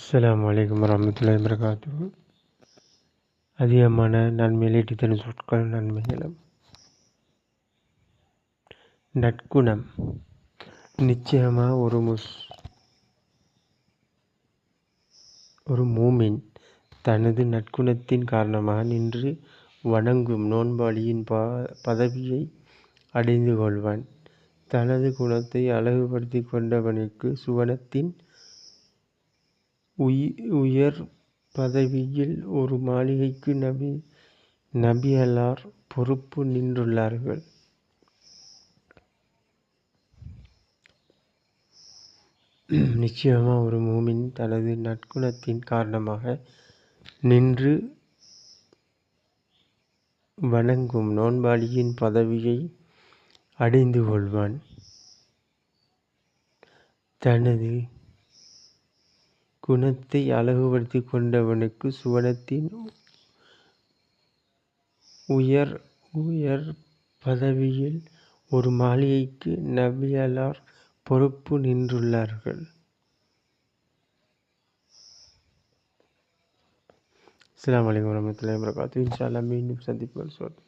அஸ்ஸலாமு அலைக்கும் வரஹ்மத்துல்லாஹி வபரகாத்துஹு. அதிகமான நன்மைகளை ஈட்டித்தரும் சொற்கள் நன்மைகளும். நற்குணம். நிச்சயமாக ஒரு மூமின் தனது நற்குணத்தின் காரணமாக நின்று வணங்கும் நோன்பாளியின் பதவியை அடைந்து கொள்வான். தனது குணத்தை அழகுபடுத்திக் கொண்டவனுக்கு சுவனத்தின் உயர் பதவியில் ஒரு மாளிகைக்கு நபியல்லார் பொறுப்பு நின்றுள்ளார்கள். நிச்சயமாக ஒரு மூமின் தனது நற்குணத்தின் காரணமாக நின்று வணங்கும் நோன்பாளியின் பதவியை அடைந்து கொள்வான். தனது குணத்தை அழகுபடுத்திக் கொண்டவனுக்கு சுவனத்தின் உயர் பதவியில் ஒரு மாளிகைக்கு நபியல்லார் பொறுப்பு நின்றுள்ளார்கள். அஸ்ஸலாமு அலைக்கும் வரஹ்மத்துல்லாஹி வபரகாத்துஹு. இன்ஷா அல்லாஹ் மீண்டும் சந்திப்போம்.